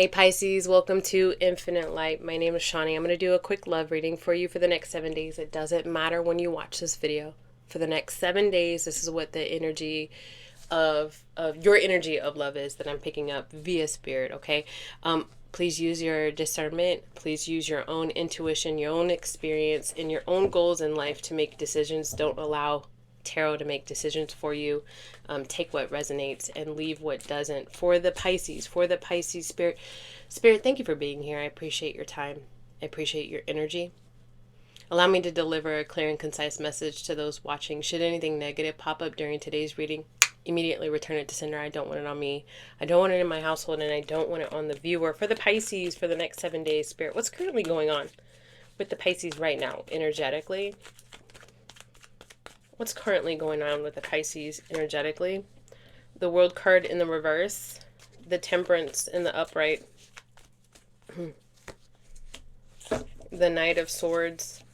Hey Pisces, welcome to Infinite Light. My name is Shawnee. I'm going to do a quick love reading for you for the next 7 days. It doesn't matter when you watch this video. For the next 7 days, this is what the energy of your energy of love is that I'm picking up via spirit, okay? Please use your discernment. Please use your own intuition, your own experience, and your own goals in life to make decisions. Don't allow tarot to make decisions for you. Take what resonates and leave what doesn't. For the Pisces spirit, thank you for being here. I appreciate your time. I appreciate your energy. Allow me to deliver a clear and concise message to those watching. Should anything negative pop up during today's reading, immediately return it to sender. I don't want it on me. I don't want it in my household, and I don't want it on the viewer. For the Pisces, for the next 7 days, spirit, what's currently going on with the Pisces right now, energetically? What's currently going on with the Pisces energetically? The World card in the reverse, the Temperance in the upright, the Knight of Swords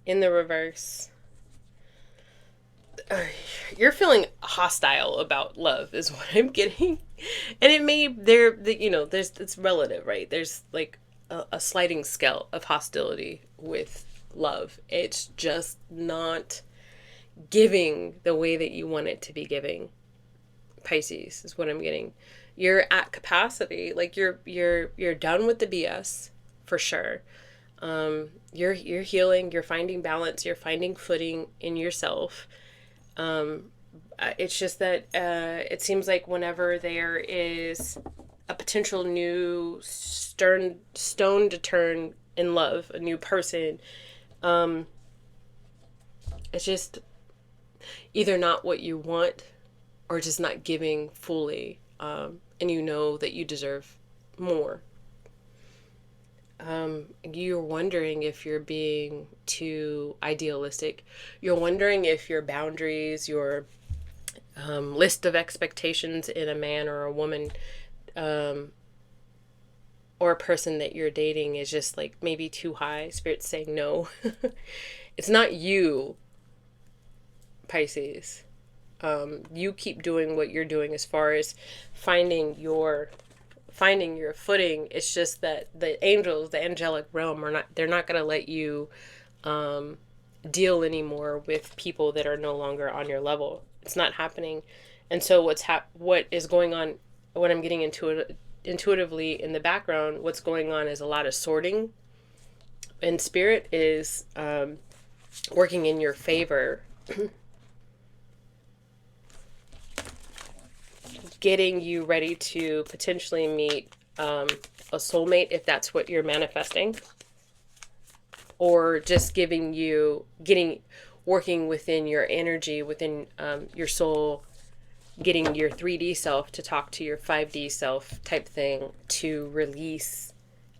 in the reverse. You're feeling hostile about love is what I'm getting. And it may, it's relative, right? There's like a sliding scale of hostility with love. It's just not giving the way that you want it to be giving. Pisces is what I'm getting. You're at capacity. Like you're done with the BS for sure. You're healing, you're finding balance, you're finding footing in yourself. It's just that it seems like whenever there is a potential new stone to turn in love, a new person, it's just either not what you want or just not giving fully, and you know that you deserve more. You're wondering if you're being too idealistic. You're wondering if your boundaries, your list of expectations in a man or a woman, or a person that you're dating is just like maybe too high. Spirit's saying no. It's not you, Pisces. You keep doing what you're doing as far as finding your footing. It's just that the angels, the angelic realm, they're not going to let you deal anymore with people that are no longer on your level. It's not happening. And so what is going on, what I'm getting intuitively in the background, what's going on is a lot of sorting, and spirit is working in your favor. Getting you ready to potentially meet a soulmate, if that's what you're manifesting, or just working within your energy, within your soul, getting your 3D self to talk to your 5D self type thing, to release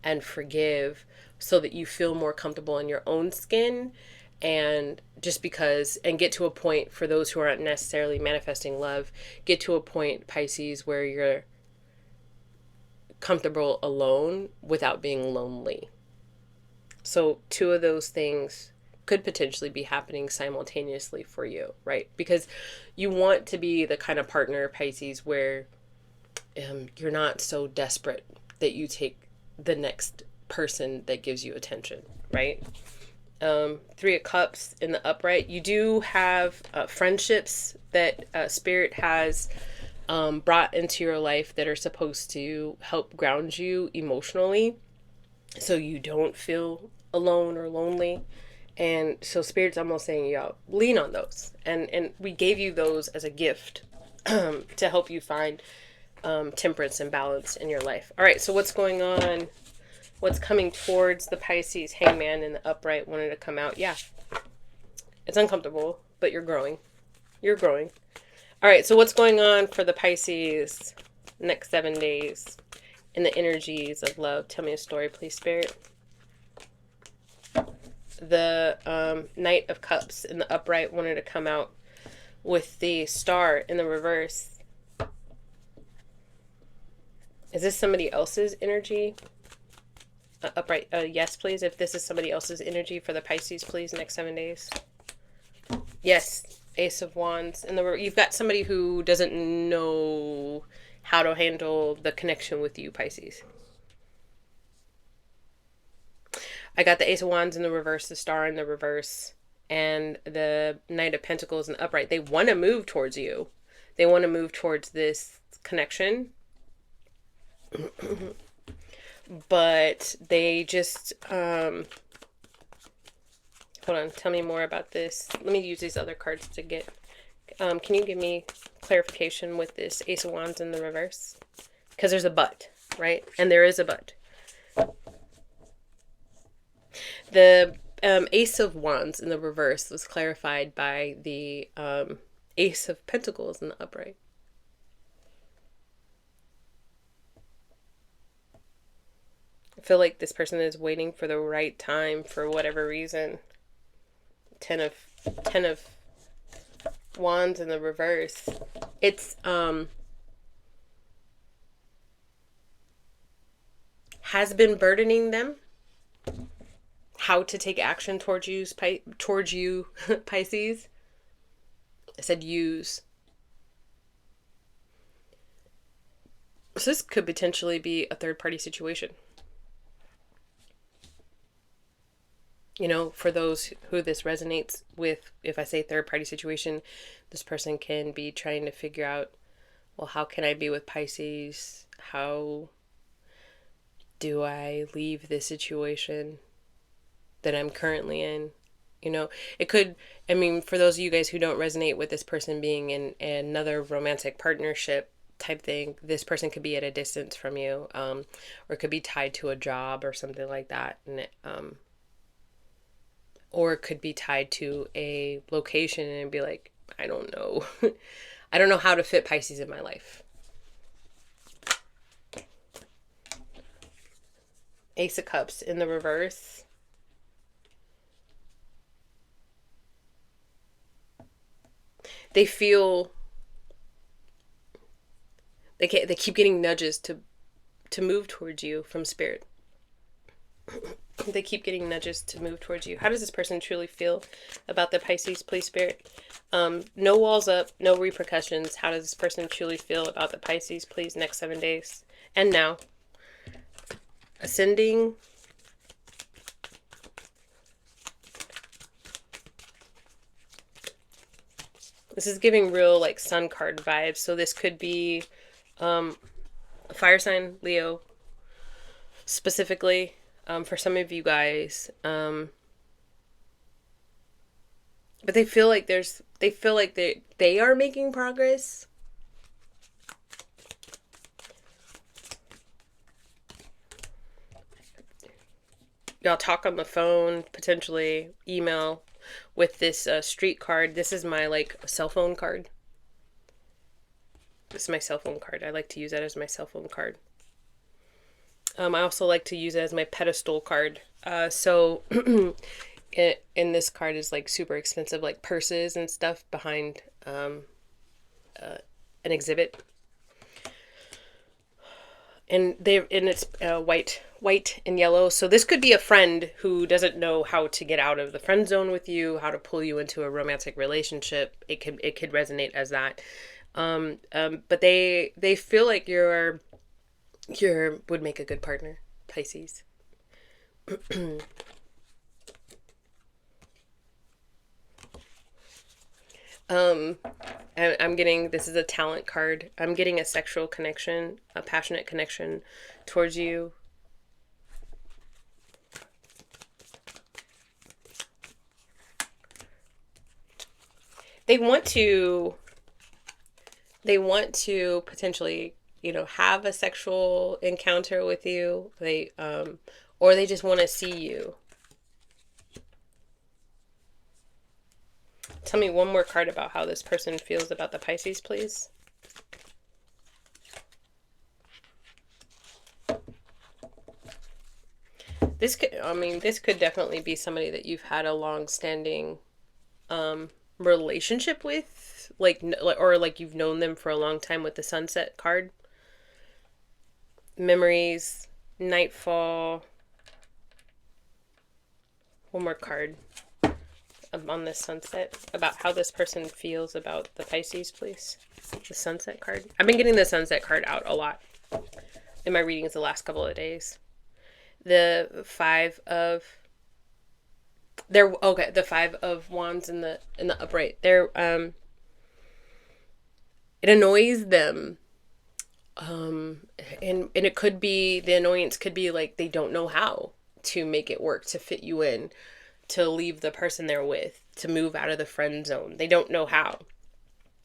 and forgive so that you feel more comfortable in your own skin. And just because, and get to a point, for those who aren't necessarily manifesting love, get to a point, Pisces, where you're comfortable alone without being lonely. So 2 of those things could potentially be happening simultaneously for you, right? Because you want to be the kind of partner, Pisces, where you're not so desperate that you take the next person that gives you attention, right? 3 of Cups in the upright. You do have friendships that spirit has brought into your life that are supposed to help ground you emotionally so you don't feel alone or lonely. And so spirit's almost saying, lean on those. And we gave you those as a gift to help you find temperance and balance in your life. All right, so what's going on? What's coming towards the Pisces? Hangman in the upright wanted to come out. Yeah. It's uncomfortable, but you're growing. You're growing. All right, so what's going on for the Pisces next 7 days in the energies of love? Tell me a story, please, Spirit. The Knight of Cups in the upright wanted to come out with the Star in the reverse. Is this somebody else's energy? Upright, yes, please. If this is somebody else's energy for the Pisces, please, next 7 days. Yes, Ace of Wands. And you've got somebody who doesn't know how to handle the connection with you, Pisces. I got the Ace of Wands in the reverse, the Star in the reverse, and the Knight of Pentacles in the upright. They want to move towards you. They want to move towards this connection. But they just, hold on, tell me more about this. Let me use these other cards to get, can you give me clarification with this Ace of Wands in the reverse? Because there's a but, right? And there is a but. The Ace of Wands in the reverse was clarified by the Ace of Pentacles in the upright. I feel like this person is waiting for the right time for whatever reason. Ten of Wands in the reverse. It's has been burdening them how to take action towards you, Pisces. I said use. So this could potentially be a third-party situation. You know, for those who this resonates with, if I say third-party situation, this person can be trying to figure out, well, how can I be with Pisces? How do I leave this situation that I'm currently in? You know, it could, I mean, for those of you guys who don't resonate with this person being in another romantic partnership type thing, this person could be at a distance from you, or it could be tied to a job or something like that. And or it could be tied to a location and be like, I don't know. I don't know how to fit Pisces in my life. Ace of Cups in the reverse. They feel they keep getting nudges to move towards you from spirit. They keep getting nudges to move towards you. How does this person truly feel about the Pisces, please, Spirit? No walls up, no repercussions. How does this person truly feel about the Pisces, please, next 7 days? And now. Ascending. This is giving real, like, sun card vibes. So this could be a fire sign, Leo, specifically. For some of you guys, but they feel like they are making progress. Y'all talk on the phone, potentially email with this street card. This is my like cell phone card. This is my cell phone card. I like to use that as my cell phone card. I also like to use it as my pedestal card. So in this card is like super expensive, like purses and stuff behind an exhibit. And it's white and yellow. So this could be a friend who doesn't know how to get out of the friend zone with you, how to pull you into a romantic relationship. It could resonate as that. But they feel like you would make a good partner, Pisces. I'm getting, this is a talent card. I'm getting a sexual connection, a passionate connection towards you. They want to potentially, you know, have a sexual encounter with you. Or they just want to see you. Tell me one more card about how this person feels about the Pisces, please. This could definitely be somebody that you've had a long-standing relationship with, or like you've known them for a long time with the Sunset card. Memories, Nightfall. One more card on this Sunset about how this person feels about the Pisces, please. The Sunset card. I've been getting the Sunset card out a lot in my readings the last couple of days. The Five of They're okay. The Five of Wands in the upright. They're it annoys them. And it could be, the annoyance could be like they don't know how to make it work, to fit you in, to leave the person they're with, to move out of the friend zone. They don't know how.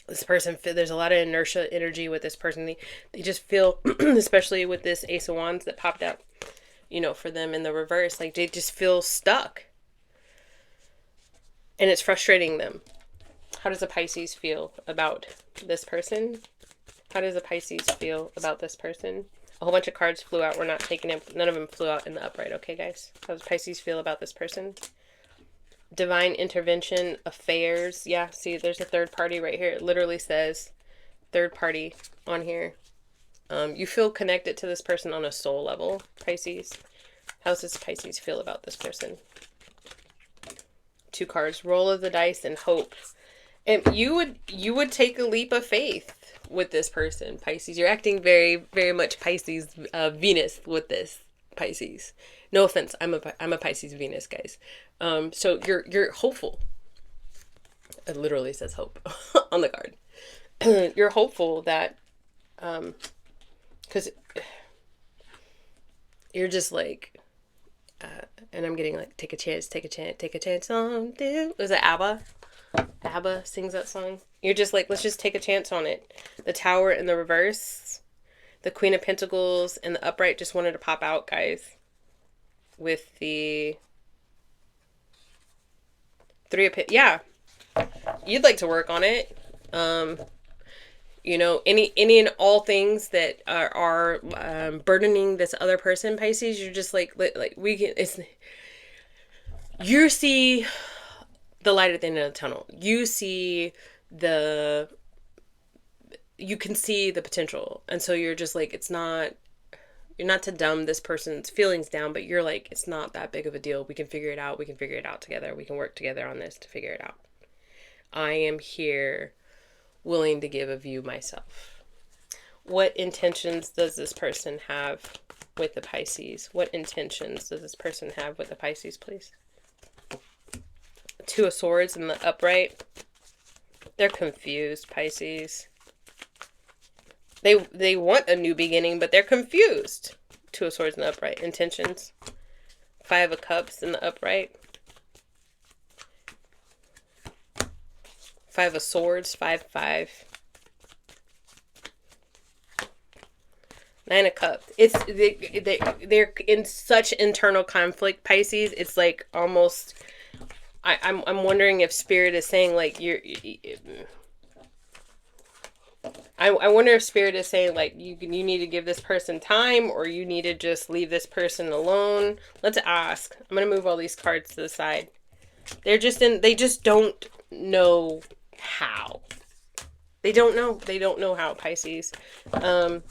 This person, there's a lot of inertia energy with this person. They just feel, especially with this Ace of Wands that popped up, you know, for them in the reverse, like they just feel stuck. And it's frustrating them. How does a Pisces feel about this person? How does a Pisces feel about this person? A whole bunch of cards flew out. We're not taking it. None of them flew out in the upright. Okay, guys? How does Pisces feel about this person? Divine intervention, affairs. Yeah, see, there's a third party right here. It literally says third party on here. You feel connected to this person on a soul level, Pisces. How does this Pisces feel about this person? Two cards. Roll of the dice and hope. And you would take a leap of faith with this person, Pisces. You're acting very, very much Pisces Venus with this, Pisces. No offense, I'm a Pisces Venus, guys. So you're hopeful. It literally says hope on the card. You're hopeful that, because you're just like, and I'm getting like, take a chance on this. Was it ABBA? ABBA sings that song. You're just like, let's just take a chance on it. The Tower in the reverse, the Queen of Pentacles and the upright just wanted to pop out, guys. With the Three of Pentacles. Yeah. You'd like to work on it. You know, any and all things that are burdening this other person, Pisces, you're just like we can, you see the light at the end of the tunnel. You can see the potential. And so you're just like, you're not to dumb this person's feelings down, but you're like, it's not that big of a deal. We can figure it out. We can figure it out together. We can work together on this to figure it out. I am here willing to give of you myself. What intentions does this person have with the Pisces? What intentions does this person have with the Pisces, please? Two of Swords in the upright. They're confused, Pisces. They want a new beginning, but they're confused. Two of Swords in the upright. Intentions. Five of Cups in the upright. Five of Swords. 5-5. Nine of Cups. They're in such internal conflict, Pisces. It's like almost, I'm wondering if Spirit is saying like I wonder if Spirit is saying like you need to give this person time, or you need to just leave this person alone. Let's ask. I'm gonna move all these cards to the side. They just don't know how. They don't know how, Pisces.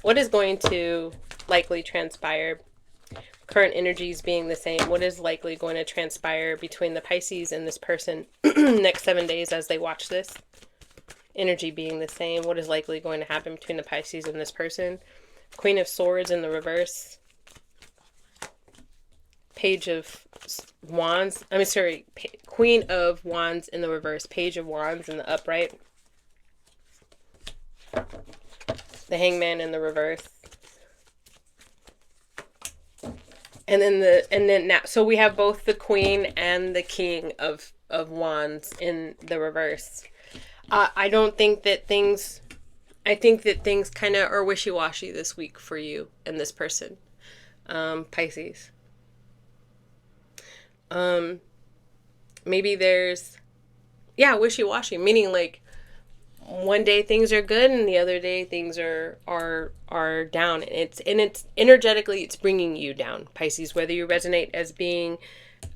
What is going to likely transpire? Current energies being the same. What is likely going to transpire between the Pisces and this person next 7 days as they watch this? Energy being the same. What is likely going to happen between the Pisces and this person? Queen of Swords in the reverse. Page of Wands. Queen of Wands in the reverse. Page of Wands in the upright. The Hangman in the reverse. And then now, so we have both the Queen and the King of Wands in the reverse. I think that things kind of are wishy-washy this week for you and this person, Pisces. Maybe there's, wishy-washy, meaning like one day things are good and the other day things are down, and it's energetically it's bringing you down, Pisces, whether you resonate as being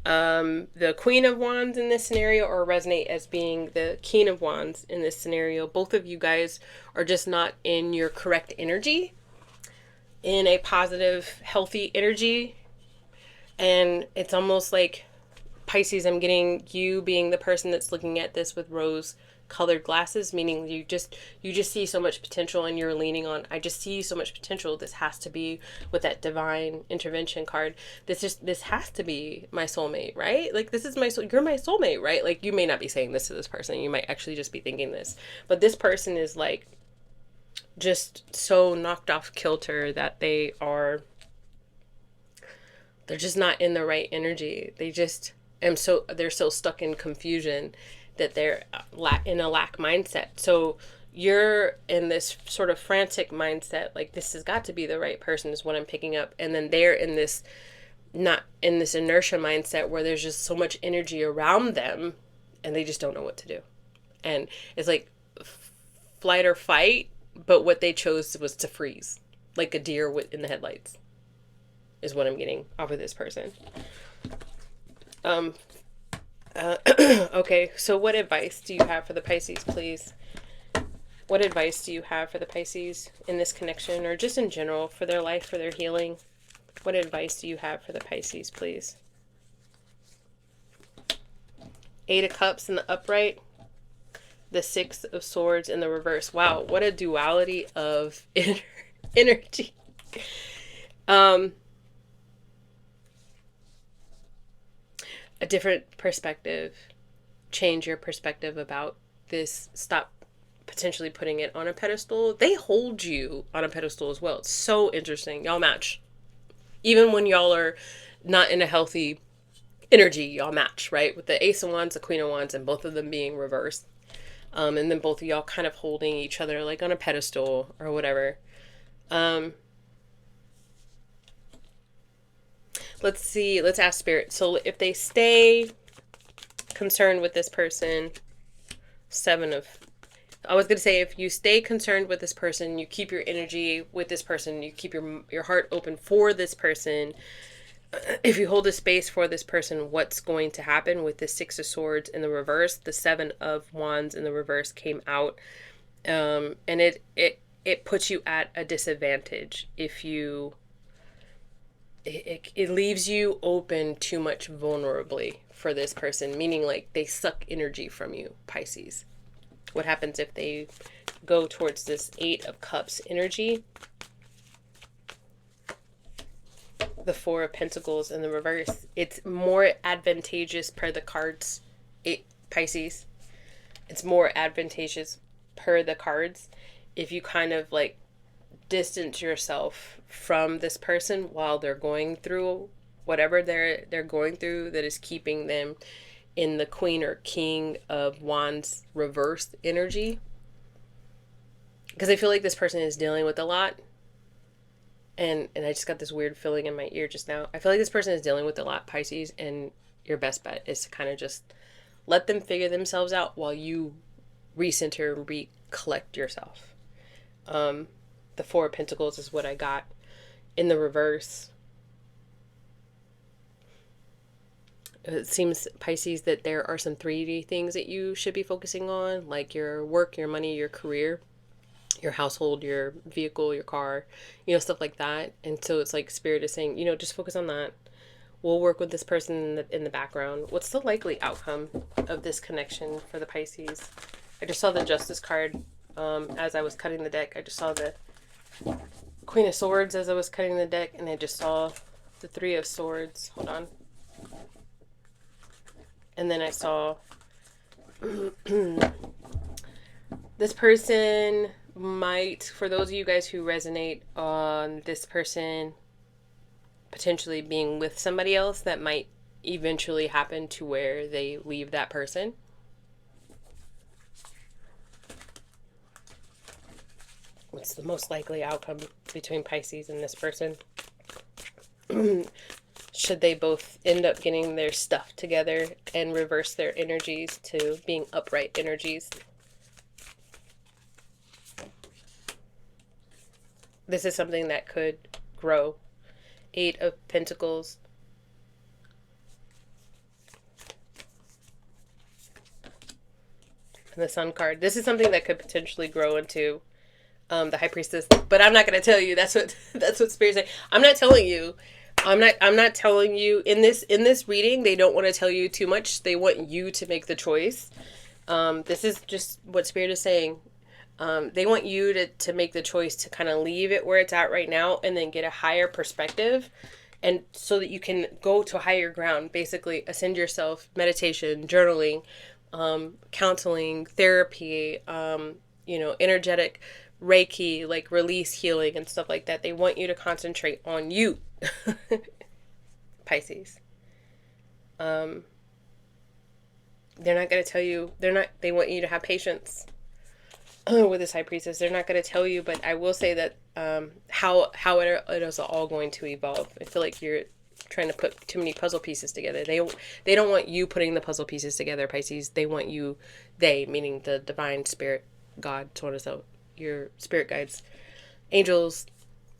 the Queen of Wands in this scenario or resonate as being the King of Wands in this scenario. Both of you guys are just not in your correct energy, in a positive, healthy energy, and it's almost like Pisces, I'm getting you being the person that's looking at this with rose colored glasses, meaning you just see so much potential and you're leaning on, I just see so much potential. This has to be with that divine intervention card. This has to be my soulmate, right? Like, this is you're my soulmate, right? Like, you may not be saying this to this person. You might actually just be thinking this, but this person is like just so knocked off kilter that they're just not in the right energy. They're so stuck in confusion that they're in a lack mindset. So you're in this sort of frantic mindset, like, this has got to be the right person is what I'm picking up. And then they're in this, not in this inertia mindset where there's just so much energy around them and they just don't know what to do. And it's like flight or fight, but what they chose was to freeze, like a deer in the headlights, is what I'm getting off of this person. Okay, so what advice do you have for the Pisces, please? What advice do you have for the Pisces in this connection, or just in general for their life, for their healing? What advice do you have for the Pisces, please? 8 of Cups in the upright, the 6 of Swords in the reverse. Wow, what a duality of energy. A different perspective. Change your perspective about this. Stop potentially putting it on a pedestal. They hold you on a pedestal as well. It's so interesting. Y'all match. Even when y'all are not in a healthy energy, y'all match, right? With the Ace of Wands, the Queen of Wands, and both of them being reversed. And then both of y'all kind of holding each other like on a pedestal or whatever. Let's see. Let's ask Spirit. So if they stay concerned with this person, I was going to say, if you stay concerned with this person, you keep your energy with this person, you keep your heart open for this person. If you hold a space for this person, what's going to happen with the 6 of Swords in the reverse? The 7 of Wands in the reverse came out. And it puts you at a disadvantage if you... It leaves you open too much vulnerably for this person, meaning like they suck energy from you, Pisces. What happens if they go towards this 8 of Cups energy? The 4 of Pentacles in the reverse. It's more advantageous per the cards, Pisces. It's more advantageous per the cards if you kind of like distance yourself from this person while they're going through whatever they're going through that is keeping them in the Queen or King of Wands reversed energy. Because I feel like this person is dealing with a lot. And I just got this weird feeling in my ear just now. I feel like this person is dealing with a lot, Pisces, and your best bet is to kind of just let them figure themselves out while you recenter and recollect yourself. The 4 of Pentacles is what I got in the reverse. It seems, Pisces, that there are some 3D things that you should be focusing on, like your work, your money, your career, your household, your vehicle, your car, stuff like that. And so it's like Spirit is saying, just focus on that. We'll work with this person in the background. What's the likely outcome of this connection for the Pisces? I just saw the Justice card as I was cutting the deck. I just saw the Queen of Swords as I was cutting the deck, and I just saw the 3 of Swords. Hold on. And then I saw this person might, for those of you guys who resonate on this person potentially being with somebody else, that might eventually happen to where they leave that person. What's the most likely outcome between Pisces and this person? Should they both end up getting their stuff together and reverse their energies to being upright energies? This is something that could grow. 8 of Pentacles. And the Sun card. This is something that could potentially grow into the High Priestess. But I'm not going to tell you. That's what Spirit's saying. I'm not telling you I'm not telling you in this reading, they don't want to tell you too much. They want you to make the choice. This is just what Spirit is saying. They want you to make the choice to kind of leave it where it's at right now and then get a higher perspective, and so that you can go to higher ground, basically ascend yourself, meditation, journaling, counseling, therapy, energetic Reiki, like release healing and stuff like that. They want you to concentrate on you. Pisces. They're not going to tell you, they want you to have patience with this High Priestess. They're not going to tell you, but I will say that how it is all going to evolve. I feel like you're trying to put too many puzzle pieces together. They don't want you putting the puzzle pieces together, Pisces. They want you, meaning the divine spirit, God, so on and so, your spirit guides, angels,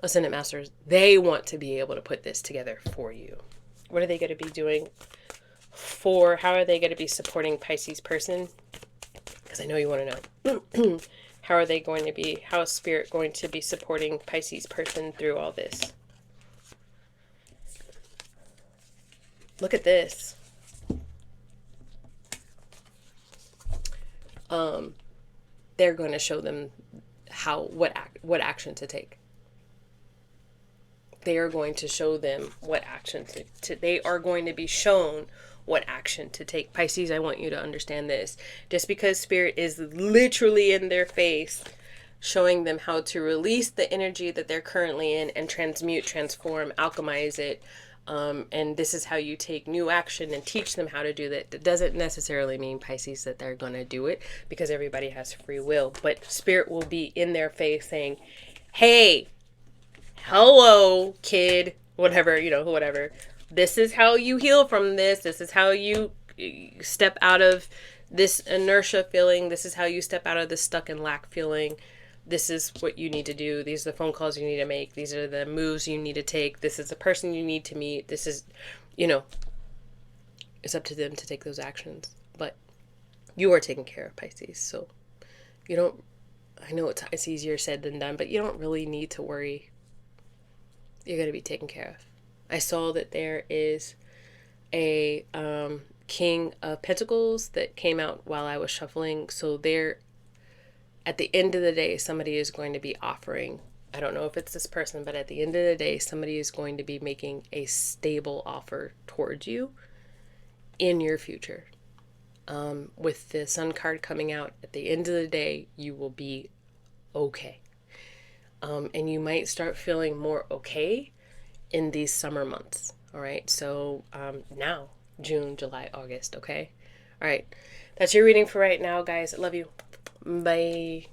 ascendant masters, they want to be able to put this together for you. What are they going to be doing how are they going to be supporting Pisces person? Because I know you want to know. How is Spirit going to be supporting Pisces person through all this? Look at this. They're going to show them what action to take. They are going to show them what action they are going to be shown what action to take. Pisces, I want you to understand this. Just because Spirit is literally in their face, showing them how to release the energy that they're currently in and transmute, transform, alchemize it. And this is how you take new action and teach them how to do that. That doesn't necessarily mean, Pisces, that they're going to do it, because everybody has free will. But Spirit will be in their face saying, hey, hello, kid, whatever, whatever. This is how you heal from this. This is how you step out of this inertia feeling. This is how you step out of this stuck and lack feeling. This is what you need to do. These are the phone calls you need to make. These are the moves you need to take. This is the person you need to meet. This is, it's up to them to take those actions. But you are taken care of, Pisces. So I know it's easier said than done, but you don't really need to worry. You're going to be taken care of. I saw that there is a King of Pentacles that came out while I was shuffling. So at the end of the day, somebody is going to be offering, I don't know if it's this person, but at the end of the day, somebody is going to be making a stable offer towards you in your future. With the Sun card coming out, at the end of the day, you will be okay. And you might start feeling more okay in these summer months. All right. So now, June, July, August. Okay. All right. That's your reading for right now, guys. I love you. Bye.